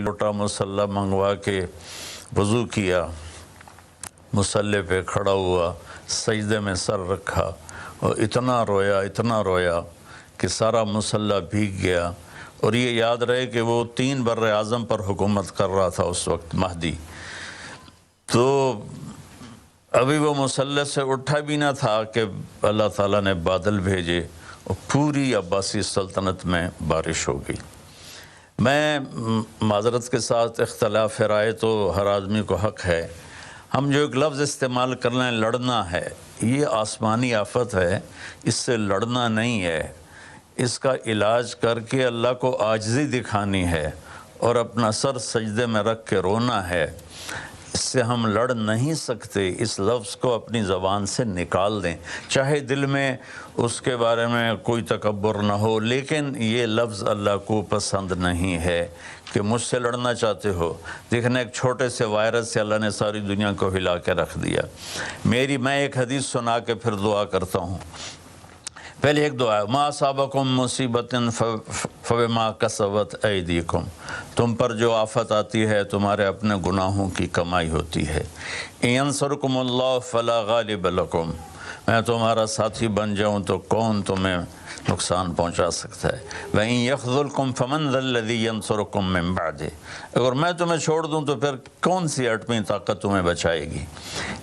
لوٹا مصلی منگوا کے وضو کیا، مصلی پہ کھڑا ہوا، سجدے میں سر رکھا اور اتنا رویا کہ سارا مصلی بھیگ گیا۔ اور یہ یاد رہے کہ وہ 3 بر اعظم پر حکومت کر رہا تھا اس وقت مہدی، تو ابھی وہ مصلی سے اٹھا بھی نہ تھا کہ اللہ تعالیٰ نے بادل بھیجے اور پوری عباسی سلطنت میں بارش ہو گئی۔ میں معذرت کے ساتھ اختلاف رائے تو ہر آدمی کو حق ہے، ہم جو ایک لفظ استعمال کر رہے ہیں لڑنا ہے، یہ آسمانی آفت ہے، اس سے لڑنا نہیں ہے، اس کا علاج کر کے اللہ کو عاجزی دکھانی ہے اور اپنا سر سجدے میں رکھ کے رونا ہے۔ اس سے ہم لڑ نہیں سکتے، اس لفظ کو اپنی زبان سے نکال دیں، چاہے دل میں اس کے بارے میں کوئی تکبر نہ ہو، لیکن یہ لفظ اللہ کو پسند نہیں ہے کہ مجھ سے لڑنا چاہتے ہو۔ دیکھنا ایک چھوٹے سے وائرس سے اللہ نے ساری دنیا کو ہلا کے رکھ دیا۔ میں ایک حدیث سنا کے پھر دعا کرتا ہوں۔ پہلے ایک دعا ہے، ما اصابکم مصیبت فبما کسبت ایدیکم، تم پر جو آفت آتی ہے تمہارے اپنے گناہوں کی کمائی ہوتی ہے۔ ان ینصرکم اللہ فلا غالب لکم، میں تمہارا ساتھی بن جاؤں تو کون تمہیں نقصان پہنچا سکتا ہے۔ وَإِن يَخْذُلْكُمْ فَمَنْ ذَا الَّذِي يَنصُرُكُمْ مِنْ بَعْدِهِ، اگر میں تمہیں چھوڑ دوں تو پھر کون سی ایٹمی طاقت تمہیں بچائے گی۔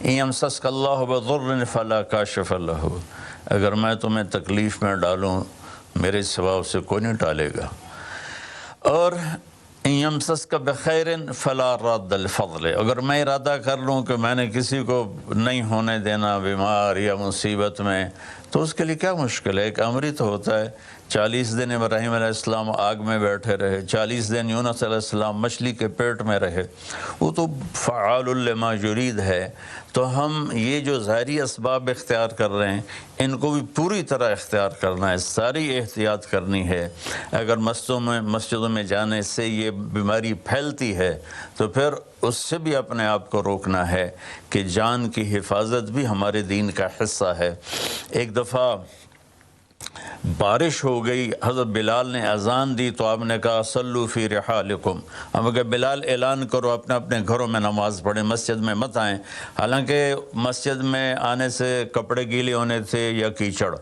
إِن يَمْسَسْكَ اللَّهُ بِضُرٍّ فَلَا كَاشِفَ لَهُ، اگر میں تمہیں تکلیف میں ڈالوں میرے سوا اسے کوئی نہیں ٹالے گا۔ اور إِن يَمْسَسْكَ بِخَيْرٍ فَلَا رَادَّ لِفَضْلِهِ، اگر میں ارادہ کر لوں کہ میں نے کسی کو نہیں ہونے دینا بیمار یا مصیبت میں تو اس کے لیے کیا مشکل ہے، ایک امر تو ہوتا ہے۔ 40 دن ابراہیم علیہ السلام آگ میں بیٹھے رہے، 40 دن یونس علیہ السلام مچھلی کے پیٹ میں رہے، وہ تو فعال لما یرید ہے۔ تو ہم یہ جو ظاہری اسباب اختیار کر رہے ہیں ان کو بھی پوری طرح اختیار کرنا ہے، ساری احتیاط کرنی ہے۔ اگر مسجدوں میں جانے سے یہ بیماری پھیلتی ہے تو پھر اس سے بھی اپنے آپ کو روکنا ہے کہ جان کی حفاظت بھی ہمارے دین کا حصہ ہے۔ ایک دفعہ بارش ہو گئی، حضرت بلال نے اذان دی تو آپ نے کہا صلو فی رحالکم، ہم کہ بلال اعلان کرو اپنے اپنے گھروں میں نماز پڑھیں، مسجد میں مت آئیں۔ حالانکہ مسجد میں آنے سے کپڑے گیلے ہونے تھے یا کیچڑ،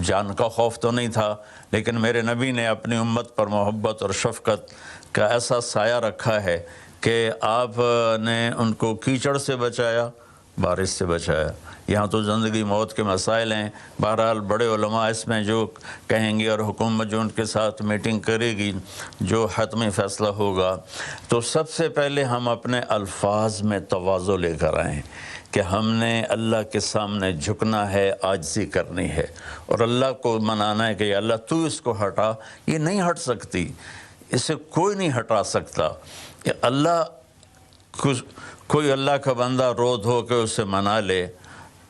جان کا خوف تو نہیں تھا، لیکن میرے نبی نے اپنی امت پر محبت اور شفقت کا ایسا سایہ رکھا ہے کہ آپ نے ان کو کیچڑ سے بچایا، بارش سے بچایا۔ یہاں تو زندگی موت کے مسائل ہیں، بہرحال بڑے علماء اس میں جو کہیں گے اور حکومت جو ان کے ساتھ میٹنگ کرے گی، جو حتمی فیصلہ ہوگا، تو سب سے پہلے ہم اپنے الفاظ میں تواضع لے کر آئیں کہ ہم نے اللہ کے سامنے جھکنا ہے، عاجزی کرنی ہے اور اللہ کو منانا ہے کہ یا اللہ تو اس کو ہٹا، یہ نہیں ہٹ سکتی، اسے کوئی نہیں ہٹا سکتا۔ کہ اللہ کوئی اللہ کا بندہ رو دھو کے اسے منا لے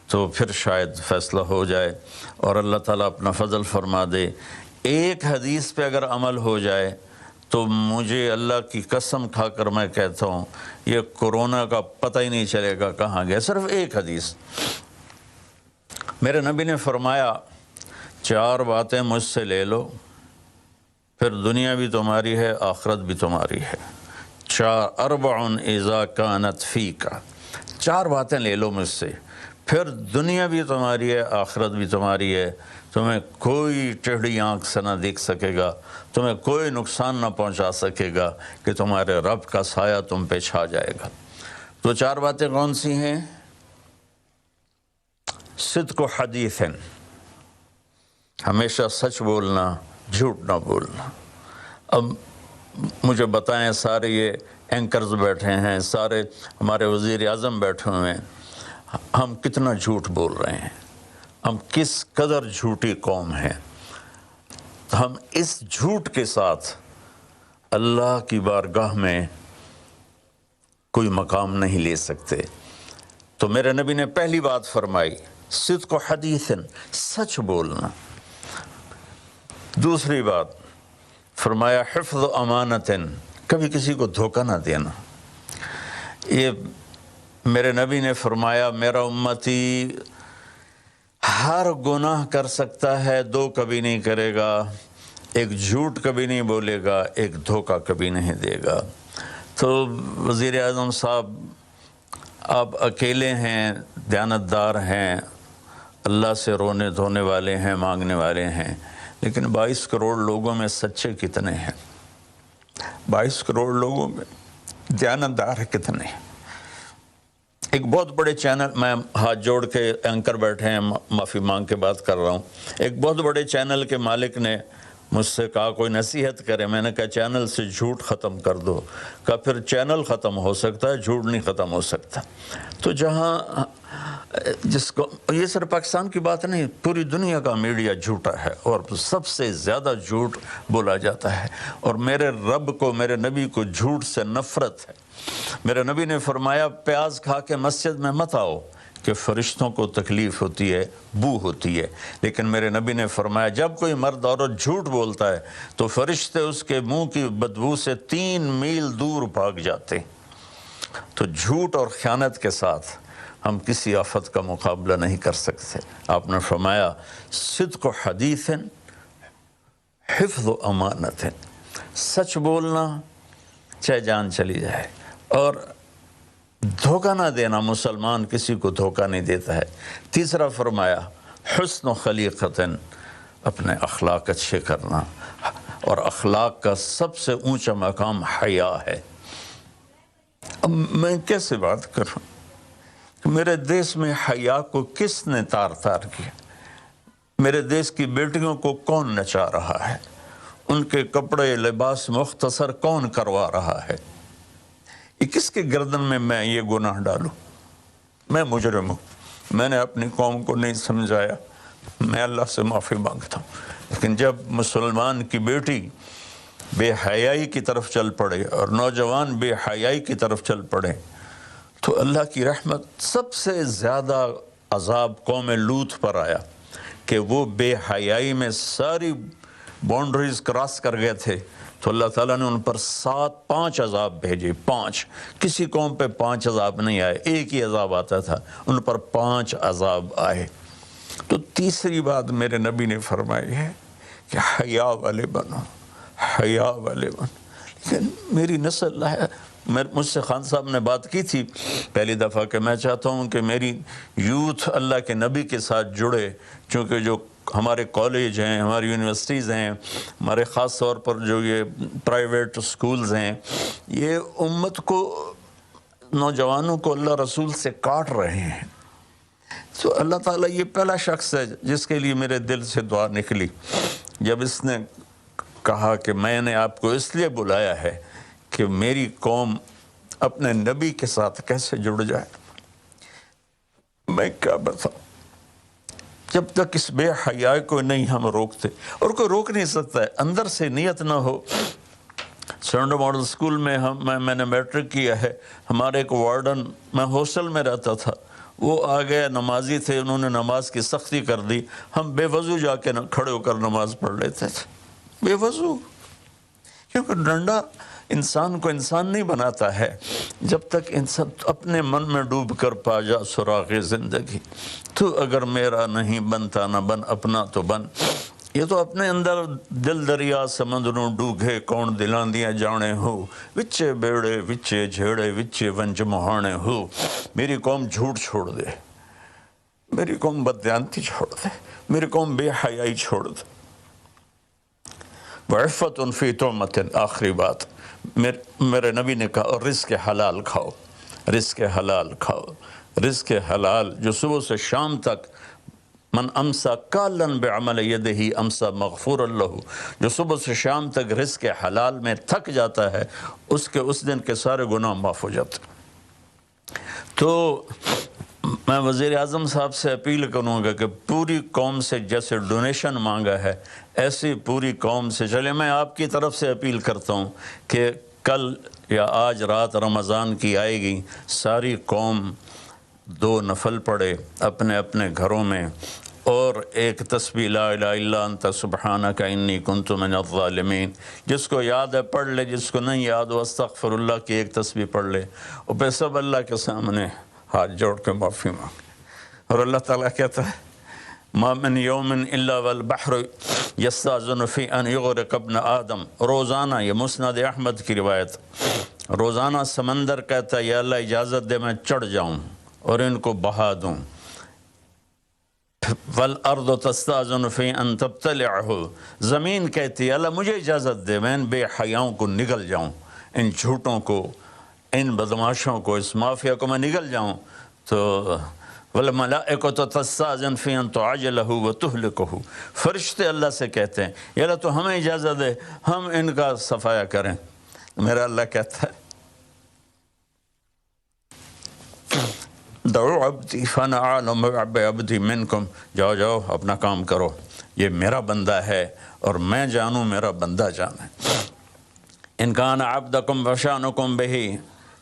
تو پھر شاید فیصلہ ہو جائے اور اللہ تعالیٰ اپنا فضل فرما دے۔ ایک حدیث پہ اگر عمل ہو جائے تو مجھے اللہ کی قسم کھا کر میں کہتا ہوں یہ کورونا کا پتہ ہی نہیں چلے گا کہاں گیا۔ صرف ایک حدیث، میرے نبی نے فرمایا 4 باتیں مجھ سے لے لو پھر دنیا بھی تمہاری ہے آخرت بھی تمہاری ہے۔ 4 اذا کانت فیک، 4 باتیں لے لو مجھ سے پھر دنیا بھی تمہاری ہے آخرت بھی تمہاری ہے، تمہیں کوئی ٹیڑھی آنکھ سے نہ دیکھ سکے گا، تمہیں کوئی نقصان نہ پہنچا سکے گا کہ تمہارے رب کا سایہ تم پہ چھا جائے گا۔ تو 4 باتیں کون سی ہیں؟ صدق و حدیث، ہمیشہ سچ بولنا، جھوٹ نہ بولنا۔ اب مجھے بتائیں، سارے یہ اینکرز بیٹھے ہیں، سارے ہمارے وزیر اعظم بیٹھے ہوئے ہیں، ہم کتنا جھوٹ بول رہے ہیں، ہم کس قدر جھوٹی قوم ہیں۔ ہم اس جھوٹ کے ساتھ اللہ کی بارگاہ میں کوئی مقام نہیں لے سکتے۔ تو میرے نبی نے پہلی بات فرمائی صدق و حدیث، سچ بولنا۔ دوسری بات فرمایا حفظ امانت، کبھی کسی کو دھوکہ نہ دینا۔ یہ میرے نبی نے فرمایا میرا امتی ہر گناہ کر سکتا ہے 2 کبھی نہیں کرے گا، ایک جھوٹ کبھی نہیں بولے گا، ایک دھوکہ کبھی نہیں دے گا۔ تو وزیر اعظم صاحب، آپ اکیلے ہیں، دیانتدار ہیں، اللہ سے رونے دھونے والے ہیں، مانگنے والے ہیں، لیکن 22 کروڑ لوگوں میں سچے کتنے ہیں؟ 22 کروڑ لوگوں میں دیانتدار کتنے ہیں؟ ایک بہت بڑے چینل، میں ہاتھ جوڑ کے اینکر بیٹھے ہیں، معافی مانگ کے بات کر رہا ہوں، ایک بہت بڑے چینل کے مالک نے مجھ سے کہا کوئی نصیحت کرے۔ میں نے کہا چینل سے جھوٹ ختم کر دو۔ کہا پھر چینل ختم ہو سکتا ہے، جھوٹ نہیں ختم ہو سکتا۔ تو جہاں جس کو، یہ صرف پاکستان کی بات نہیں، پوری دنیا کا میڈیا جھوٹا ہے اور سب سے زیادہ جھوٹ بولا جاتا ہے، اور میرے رب کو، میرے نبی کو جھوٹ سے نفرت ہے۔ میرے نبی نے فرمایا پیاز کھا کے مسجد میں مت آؤ کہ فرشتوں کو تکلیف ہوتی ہے، بو ہوتی ہے، لیکن میرے نبی نے فرمایا جب کوئی مرد عورت جھوٹ بولتا ہے تو فرشتے اس کے منہ کی بدبو سے 3 میل دور بھاگ جاتے ہیں۔ تو جھوٹ اور خیانت کے ساتھ ہم کسی آفت کا مقابلہ نہیں کر سکتے۔ آپ نے فرمایا صدق حدیث حفظ و امانت، سچ بولنا چاہے جان چلی جائے، اور دھوکہ نہ دینا۔ مسلمان کسی کو دھوکہ نہیں دیتا ہے۔ تیسرا فرمایا حسن و خلیقت، اپنے اخلاق اچھے کرنا، اور اخلاق کا سب سے اونچا مقام حیا ہے۔ اب میں کیسے بات کروں؟ میرے دیس میں حیا کو کس نے تار تار کیا؟ میرے دیس کی بیٹیوں کو کون نچا رہا ہے؟ ان کے کپڑے لباس مختصر کون کروا رہا ہے؟ یہ کس کے گردن میں یہ گناہ ڈالوں؟ میں مجرم ہوں، میں نے اپنی قوم کو نہیں سمجھایا، میں اللہ سے معافی مانگتا ہوں۔ لیکن جب مسلمان کی بیٹی بے حیائی کی طرف چل پڑے اور نوجوان بے حیائی کی طرف چل پڑے تو اللہ کی رحمت، سب سے زیادہ عذاب قوم لوط پر آیا کہ وہ بے حیائی میں ساری باؤنڈریز کراس کر گئے تھے، تو اللہ تعالیٰ نے ان پر 5 عذاب بھیجے۔ 5، کسی قوم پہ 5 عذاب نہیں آئے، ایک ہی عذاب آتا تھا، ان پر 5 عذاب آئے۔ تو تیسری بات میرے نبی نے فرمائی ہے کہ حیا والے بنو، حیا والے بنو۔ لیکن میری نسل ہے، مجھ سے خان صاحب نے بات کی تھی پہلی دفعہ کہ میں چاہتا ہوں کہ میری یوتھ اللہ کے نبی کے ساتھ جڑے، چونکہ جو ہمارے کالج ہیں، ہماری یونیورسٹیز ہیں، ہمارے خاص طور پر جو یہ پرائیویٹ سکولز ہیں، یہ امت کو، نوجوانوں کو اللہ رسول سے کاٹ رہے ہیں۔ تو اللہ تعالیٰ یہ پہلا شخص ہے جس کے لیے میرے دل سے دعا نکلی جب اس نے کہا کہ میں نے آپ کو اس لیے بلایا ہے کہ میری قوم اپنے نبی کے ساتھ کیسے جڑ جائے۔ میں کیا بتاؤں، جب تک اس بے حیائی کو نہیں ہم روکتے، اور کوئی روک نہیں سکتا ہے، اندر سے نیت نہ ہو۔ سرنڈو ماڈل سکول میں میں نے میٹرک کیا ہے، ہمارے ایک وارڈن، میں ہاسٹل میں رہتا تھا، وہ آ گئے، نمازی تھے، انہوں نے نماز کی سختی کر دی، ہم بے وضو جا کے کھڑے ہو کر نماز پڑھ لیتے تھے، بے وضو۔ کیونکہ ڈنڈا انسان کو انسان نہیں بناتا ہے جب تک انسان اپنے من میں ڈوب کر پا جا سراغ زندگی۔ تو اگر میرا نہیں بنتا نہ بن اپنا تو بن، یہ تو اپنے اندر دل دریا سمندروں ڈوگے کون دلاندیاں جانے ہو، وچے بیڑے وچے جھیڑے وچے ونج مہانے ہو۔ میری قوم جھوٹ چھوڑ دے، میری قوم بددیانتی چھوڑ دے، میری قوم بے حیائی چھوڑ دے۔ وعفت فی طعمۃ، آخری بات میرے نبی نے کہا اور رزق حلال کھاؤ، رزق حلال کھاؤ، رزق حلال جو صبح سے شام تک، من امسا کالن بعمل یدہ امسا مغفور لہ، جو صبح سے شام تک رزق حلال میں تھک جاتا ہے اس دن کے سارے گناہ معاف ہو جاتے۔ تو میں وزیر اعظم صاحب سے اپیل کروں گا کہ پوری قوم سے جیسے ڈونیشن مانگا ہے ایسی پوری قوم سے چلے۔ میں آپ کی طرف سے اپیل کرتا ہوں کہ کل یا آج رات رمضان کی آئے گی، ساری قوم 2 نفل پڑھے اپنے اپنے گھروں میں، اور ایک تسبیح لا الہ الا انت سبحانک انی کنت من الظالمین، جس کو یاد ہے پڑھ لے، جس کو نہیں یاد ہو استغفر اللہ کی ایک تسبیح پڑھ لے، اور پھر سب اللہ کے سامنے ہاتھ جوڑ کے معافی مانگ۔ اور اللہ تعالیٰ کہتا ہے ما من یوم الا والبحر یستاذن فی ان یغرق ابن آدم، روزانہ، یہ مسند احمد کی روایت، روزانہ سمندر کہتا ہے یا اللہ اجازت دے میں چڑھ جاؤں اور ان کو بہا دوں۔ والارض تستاذن فی ان تبتلعہ، زمین کہتی ہے اللہ مجھے اجازت دے میں ان بے حیاؤں کو نگل جاؤں، ان جھوٹوں کو، ان بدماشوں کو، اس مافیا کو میں نگل جاؤں۔ تو والملائکۃ تستاذن فی ان تعجلہ وتہلکہ، فرشتے اللہ سے کہتے ہیں یا اللہ تو ہمیں اجازت دے ہم ان کا صفایا کریں۔ میرا اللہ کہتا ہے دعو عبدی فانا اعلم بعبدی منکم، جاؤ جاؤ اپنا کام کرو، یہ میرا بندہ ہے اور میں جانوں میرا بندہ جانے۔ ان کان عبدکم فشانکم بہی،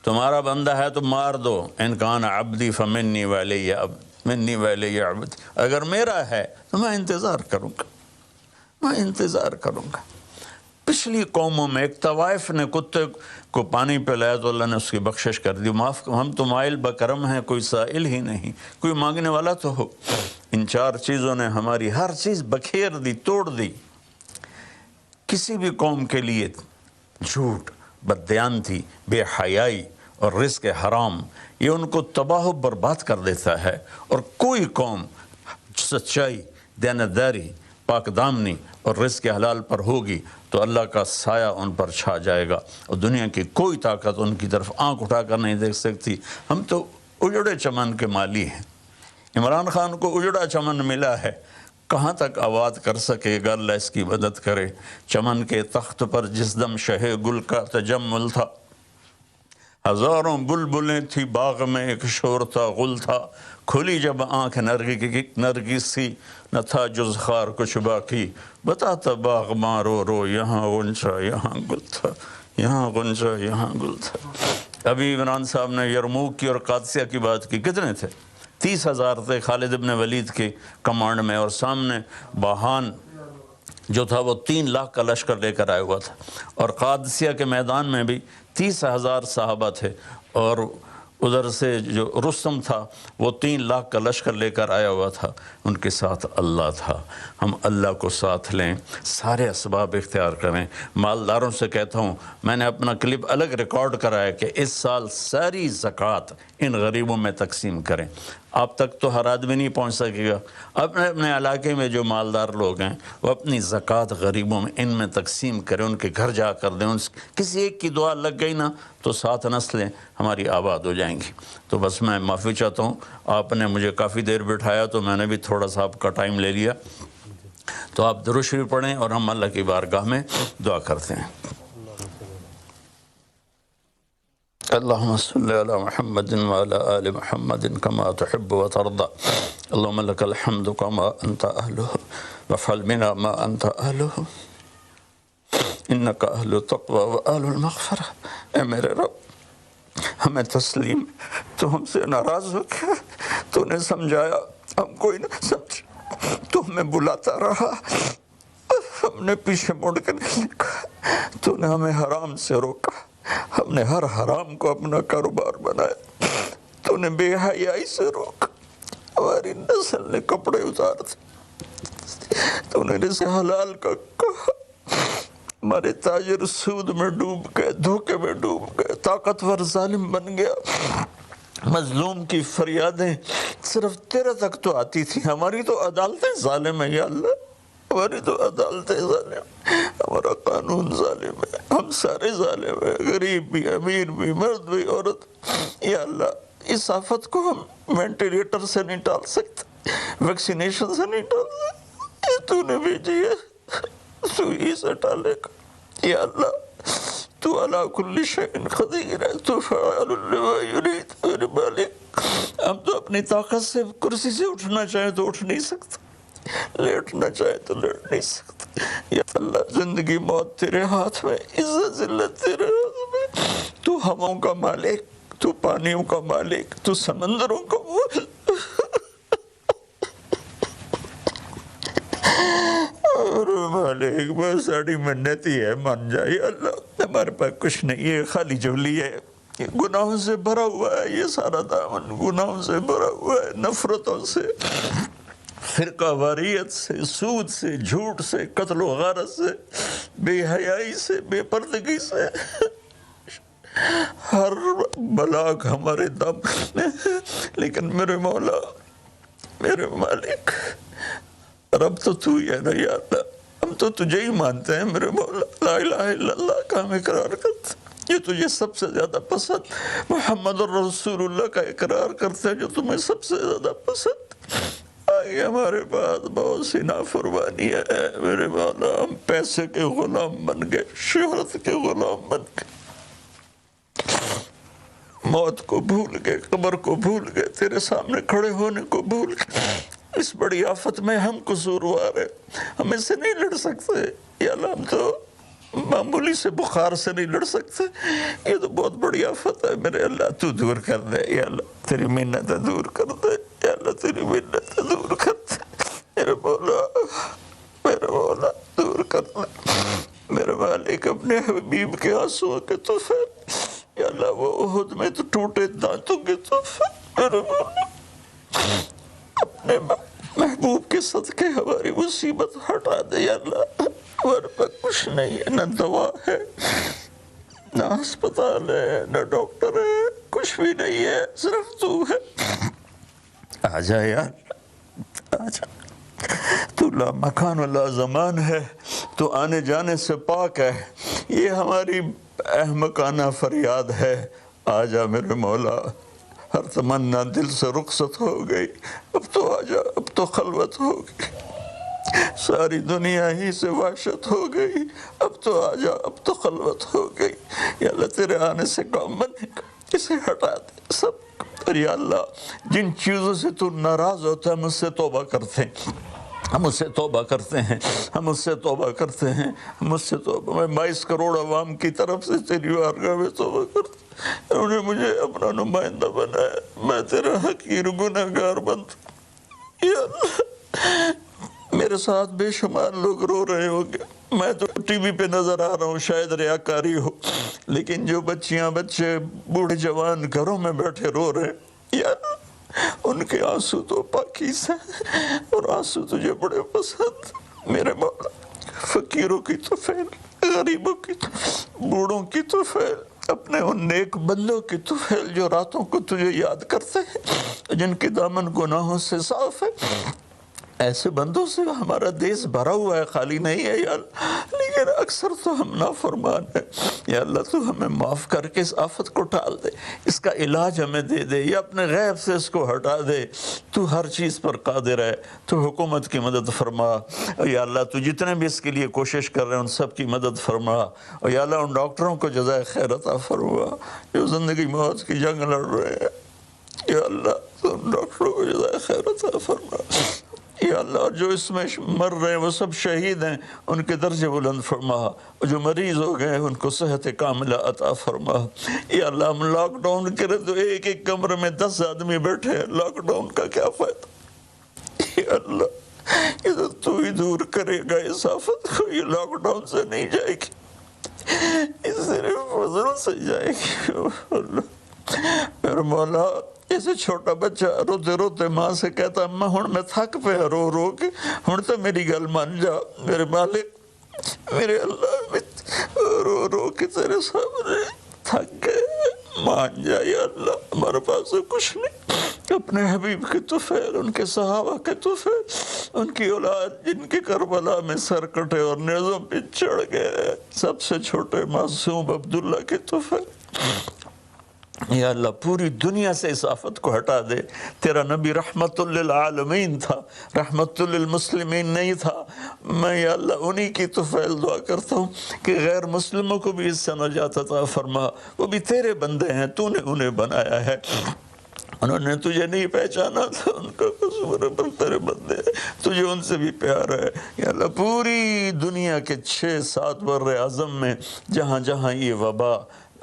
تمہارا بندہ ہے تو مار دو، ان کان عبدی فمنی ولی منی ولی عبد، اگر میرا ہے تو میں انتظار کروں گا، میں انتظار کروں گا۔ پچھلی قوموں میں ایک طوائف نے کتے کو پانی پلایا تو اللہ نے اس کی بخشش کر دی، معاف، ہم تو مائل بکرم ہیں، کوئی سائل ہی نہیں، کوئی مانگنے والا تو ہو۔ ان چار چیزوں نے ہماری ہر چیز بکھیر دی، توڑ دی۔ کسی بھی قوم کے لیے جھوٹ، بددیانتی، بے حیائی اور رزق حرام یہ ان کو تباہ و برباد کر دیتا ہے، اور کوئی قوم سچائی، دیانتداری، پاک دامنی اور رزق حلال پر ہوگی تو اللہ کا سایہ ان پر چھا جائے گا، اور دنیا کی کوئی طاقت ان کی طرف آنکھ اٹھا کر نہیں دیکھ سکتی۔ ہم تو اجڑے چمن کے مالی ہیں، عمران خان کو اجڑا چمن ملا ہے، کہاں تک آباد کر سکے گا، اللہ اس کی مدد کرے۔ چمن کے تخت پر جس دم شہ گل کا تجمل تھا، ہزاروں بلبلیں تھی باغ میں، ایک شور تھا، غل تھا، کھلی جب آنکھ نرگس سی، نہ تھا جز خار کچھ باقی، بتاتا باغ ماں رو رو، یہاں غنچہ یہاں گل تھا، یہاں غنچہ یہاں گل تھا۔ ابھی عمران صاحب نے یرموک کی اور قادسیہ کی بات کی، کتنے تھے؟ 30,000 تھے خالد ابن ولید کے کمانڈ میں، اور سامنے باہان جو تھا وہ 3 لاکھ کا لشکر لے کر آیا ہوا تھا، اور قادسیہ کے میدان میں بھی 30,000 صحابہ تھے، اور ادھر سے جو رستم تھا وہ 3 لاکھ کا لشکر لے کر آیا ہوا تھا، ان کے ساتھ اللہ تھا۔ ہم اللہ کو ساتھ لیں، سارے اسباب اختیار کریں۔ مالداروں سے کہتا ہوں، میں نے اپنا کلپ الگ ریکارڈ کرایا کہ اس سال ساری زکوٰۃ ان غریبوں میں تقسیم کریں۔ آپ تک تو ہر آدمی نہیں پہنچ سکے گا، اپنے اپنے علاقے میں جو مالدار لوگ ہیں وہ اپنی زکوٰۃ غریبوں میں ان میں تقسیم کریں، ان کے گھر جا کر دیں۔ کسی ایک کی دعا لگ گئی نا تو 7 نسلیں ہماری آباد ہو جائیں گی۔ تو بس میں معافی چاہتا ہوں، آپ نے مجھے کافی دیر بٹھایا تو میں نے بھی تھوڑا سا آپ کا ٹائم لے لیا، تو آپ درود شریف پڑھیں اور ہم اللہ کی بارگاہ میں دعا کرتے ہیں۔ اللهم صل على محمد وعلى آل محمد كما تحب وترضى اللهم لك الحمد كما أنت أهله وافعل بنا ما أنت أهله إنك أهل التقوى وأهل المغفرة۔ اے میرے رب ہمیں تسلیم، تو ہم سے ناراض ہو گیا، تو نے سمجھایا ہم کوئی نہ سمجھ، تو ہمیں بلاتا رہا، ہم نے پیچھے مڑ کے نہیں دیکھا، تو نے ہمیں حرام سے روکا، ہم نے ہر حرام کو اپنا کاروبار بنایا، تو نے بے حیائی سے روکا، ہماری نسل نے کپڑے اتار دیے، تو نے رزق حلال کا کہا، ہمارے تاجر سود میں ڈوب گئے، دھوکے میں ڈوب گئے، طاقتور ظالم بن گیا، مظلوم کی فریادیں صرف تیرے تک تو آتی تھی، ہماری تو عدالتیں ظالم ہیں یا اللہ، ہماری تو عدالتیں ظالم، ہمارا قانون ظالم ہے، ہم سارے ظالم ہیں، غریب بھی، امیر بھی، مرد بھی، عورت۔ یا اللہ اس آفت کو ہم وینٹیلیٹر سے نہیں ٹال سکتے، ویکسینیشن سے نہیں ٹال سکتے، یہ تو نے بھیجی ہے، تو ہی سے ٹالے گا۔ یا اللہ تو علی کل شیء قدیر ہے، تو فعال لما یرید۔ میرے مالک ہم تو اپنی طاقت سے کرسی سے اٹھنا چاہیں تو اٹھ نہیں سکتے، لیٹنا چاہے تو لیٹ نہیں سکتے۔ یا اللہ زندگی موت تیرے ہاتھ میں، عزت ذلت تیرے ہاتھ میں، تو ہواؤں کا مالک، تو پانیوں کا مالک، تو سمندروں کا مالک، اور مالک بس ساڑی منتی ہے، مان جائے اللہ، ہمارے پاس کچھ نہیں ہے، خالی جھولی ہے، یہ گناہوں سے بھرا ہوا ہے، یہ سارا دامن گناہوں سے بھرا ہوا ہے، نفرتوں سے، فرقہ واریت سے، سود سے، جھوٹ سے، قتل و غارت سے، بے حیائی سے، بے پردگی سے، ہر بلا ہمارے دم، لیکن میرے مولا، میرے مالک، رب تو ہی ہے نا یا اللہ، ہم تو تجھے ہی مانتے ہیں میرے مولا، لا الہ الا اللہ کا ہم اقرار کرتے ہیں، یہ تجھے سب سے زیادہ پسند، محمد الرسول اللہ کا اقرار کرتے ہیں جو تمہیں سب سے زیادہ پسند۔ آگے ہمارے پاس بہت سی نافرمانی ہے میرے مولا، ہم پیسے کے غلام بن گئے، شہرت کے غلام بن گئے، موت کو بھول گئے، قبر کو بھول گئے، تیرے سامنے کھڑے ہونے کو بھول گئے۔ اس بڑی آفت میں ہم قصوروار ہیں، ہم اس سے نہیں لڑ سکتے یا اللہ، ہم تو معمولی سے بخار سے نہیں لڑ سکتے، یہ تو بہت بڑی آفت ہے میرے اللہ، تو دور کر دے یا اللہ، تیری منتیں دور کر دے یا اللہ، تیری منتیں دور کر دے میرے مولا، میرے مولا دور کر دے میرے مالک، اپنے حبیب کے آنسوؤں کے طفیل یا اللہ، وہ احد میں تو ٹوٹے دانتوں کے طفیل میرے مولا، اپنے محبوب کے صدقے ہماری مصیبت ہٹا دے یا اللہ، ہمارے پاس کچھ نہیں ہے، نہ دوا ہے، نہ ہسپتال ہے، نہ ڈاکٹر ہے، کچھ بھی نہیں ہے، صرف تو ہے۔ آ جا یار، آ جا، تو لا مکان ولا زمان ہے، تو آنے جانے سے پاک ہے، یہ ہماری احمقانہ فریاد ہے، آ جا میرے مولا، ہر تمنا دل سے رخصت ہو گئی، اب تو آ جا، اب تو خلوت ہو گئی، ساری دنیا ہی سے وحشت ہو گئی، اب تو آ جا، اب تو خلوت ہو گئی یا اللہ، تیرے آنے سے کام بنے گا، اسے ہٹا دے سب۔ اور یا اللہ، جن چیزوں سے تو ناراض ہوتا ہے ہم اس سے توبہ کرتے ہیں، ہم اس سے توبہ کرتے ہیں، ہم اس سے توبہ کرتے ہیں، ہم اس سے توبہ، میں 22 کروڑ عوام کی طرف سے تیری بارگاہ میں توبہ کرتا ہوں، انہوں نے مجھے اپنا نمائندہ بنایا، میں تیرا حقیر گنہگار بنتا، یا اللہ میرے ساتھ بے شمار لوگ رو رہے ہوں گے، میں تو ٹی وی پہ نظر آ رہا ہوں، شاید ریاکاری ہو، لیکن جو بچیاں بچے بوڑھے جوان گھروں میں بیٹھے رو رہے ہیں یا اللہ، ان کے آنسو تو پاکیزہ ہیں، اور آنسو تجھے بڑے پسند میرے مولا، فقیروں کی طفیل، غریبوں کی طفیل، بوڑھوں کی طفیل، اپنے ان نیک بندوں کی طفیل جو راتوں کو تجھے یاد کرتے ہیں، جن کے دامن گناہوں سے صاف ہے، ایسے بندوں سے ہمارا دیس بھرا ہوا ہے، خالی نہیں ہے یا اللہ، لیکن اکثر تو ہم نافرمان ہیں یا اللہ، تو ہمیں معاف کر کے اس آفت کو ٹال دے، اس کا علاج ہمیں دے دے، یا اپنے غیب سے اس کو ہٹا دے، تو ہر چیز پر قادر ہے، تو حکومت کی مدد فرما یا اللہ، تو جتنے بھی اس کے لیے کوشش کر رہے ہیں ان سب کی مدد فرما، اور یا اللہ ان ڈاکٹروں کو جزائے خیر عطا فرما جو زندگی موت کی جنگ لڑ رہے ہیں یا اللہ، تو ان ڈاکٹروں کو جزائے خیر عطا فرما یا اللہ، جو اس میں مر رہے ہیں وہ سب شہید ہیں، ان کے درجے بلند فرما، جو مریض ہو گئے ان کو صحت کاملہ عطا فرما یا اللہ، ہم لاک ڈاؤن کرے تو ایک ایک کمرے میں 10 آدمی بیٹھے ہیں، لاک ڈاؤن کا کیا فائدہ یا اللہ، یہ تو ہی دور کرے گا اس آفت کو، یہ لاک ڈاؤن سے نہیں جائے گی، یہ صرف فضل سے جائے گی اللہ میرے مولا۔ جیسے چھوٹا بچہ روتے روتے ماں سے کہتا اماں ہن میں تھک پہ رو رو کے، ہن تو میری گل مان جا میرے مالک، میرے اللہ، رو رو کے تیرے سامنے تھک گئے، مان جا یا اللہ، ہمارے پاس کچھ نہیں، اپنے حبیب کے طفیل، ان کے صحابہ کے طفیل، ان کی اولاد جن کے کربلا میں سر کٹے اور نیزوں پہ چڑھ گئے، سب سے چھوٹے معصوم عبداللہ کے طفیل یا اللہ، پوری دنیا سے اس آفت کو ہٹا دے، تیرا نبی رحمت للعالمین تھا، رحمت للمسلمین نہیں تھا، میں یا اللہ انہی کی طفیل دعا کرتا ہوں کہ غیر مسلموں کو بھی اس سے نجات عطا فرما، وہ بھی تیرے بندے ہیں، تو نے انہیں بنایا ہے، انہوں نے تجھے نہیں پہچانا تھا، ان کا قصور ہے، پر تیرے بندے ہیں، تجھے ان سے بھی پیار ہے یا اللہ، پوری دنیا کے 6-7 بر اعظم میں جہاں جہاں یہ وبا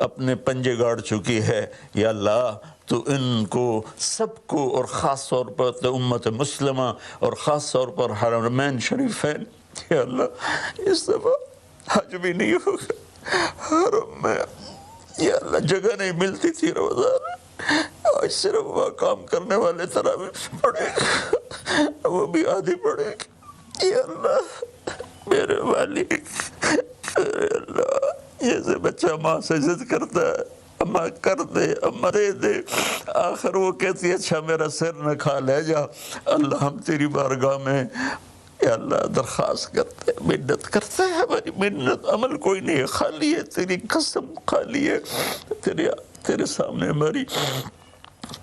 اپنے پنجے گاڑ چکی ہے یا اللہ، تو ان کو سب کو، اور خاص طور پر امت مسلمہ اور خاص طور پر حرمین شریفین یا اللہ، اس دفعہ حج بھی نہیں ہوگا، حرم میں یا اللہ جگہ نہیں ملتی تھی روزہ، آج صرف وہ کام کرنے والے تراویح پڑھے وہ بھی آدھی پڑے گی۔ یا اللہ میرے والی، اے اللہ جیسے بچہ ماں سے ضد کرتا ہے اماں کر دے، اماں دے دے، آخر وہ کہتی ہے اچھا میرا سر نہ کھا لے جا۔ اللہ ہم تیری بارگاہ میں یا اللہ درخواست کرتے ہیں، منت کرتے ہیں، ہماری منت عمل کوئی نہیں ہے، خالی ہے تیری قسم، خالی ہے تیرے سامنے ہماری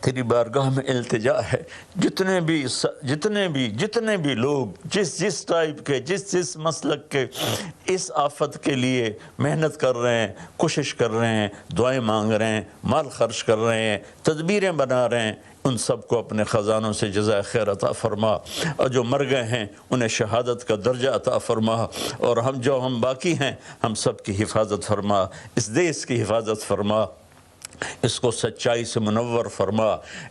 تیری بارگاہ میں التجا ہے۔ جتنے بھی لوگ جس ٹائپ کے جس مسلک کے اس آفت کے لیے محنت کر رہے ہیں، کوشش کر رہے ہیں، دعائیں مانگ رہے ہیں، مال خرچ کر رہے ہیں، تدبیریں بنا رہے ہیں، ان سب کو اپنے خزانوں سے جزائے خیر عطا فرما، اور جو مر گئے ہیں انہیں شہادت کا درجہ عطا فرما، اور ہم باقی ہیں ہم سب کی حفاظت فرما، اس دیس کی حفاظت فرما، اس کو سچائی سے منور فرما،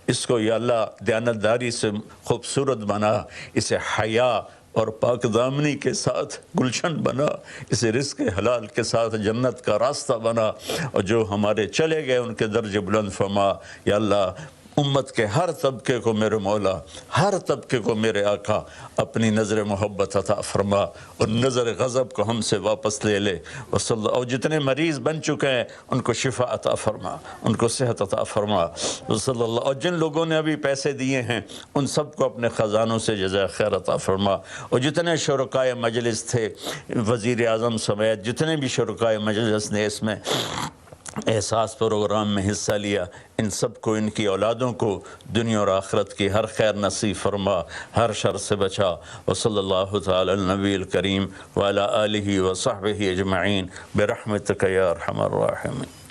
اس کو یا اللہ دیانتداری سے خوبصورت بنا، اسے حیا اور پاک دامنی کے ساتھ گلشن بنا، اسے رزق حلال کے ساتھ جنت کا راستہ بنا، اور جو ہمارے چلے گئے ان کے درجے بلند فرما۔ یا اللہ امت کے ہر طبقے کو میرے مولا، ہر طبقے کو میرے آقا اپنی نظر محبت عطا فرما، اور نظر غضب کو ہم سے واپس لے لے، اور جتنے مریض بن چکے ہیں ان کو شفا عطا فرما، ان کو صحت عطا فرما، صلی اللہ، اور جن لوگوں نے ابھی پیسے دیے ہیں ان سب کو اپنے خزانوں سے جزائے خیر عطا فرما، اور جتنے شرکائے مجلس تھے وزیر اعظم سمیت جتنے بھی شرکائے مجلس نے اس میں احساس پروگرام میں حصہ لیا، ان سب کو، ان کی اولادوں کو دنیا اور آخرت کی ہر خیر نصیب فرما، ہر شر سے بچا، وصلی اللہ تعالی النبی الکریم وعلی آلہ وصحبہ اجمعین برحمتک یا ارحم الراحمین۔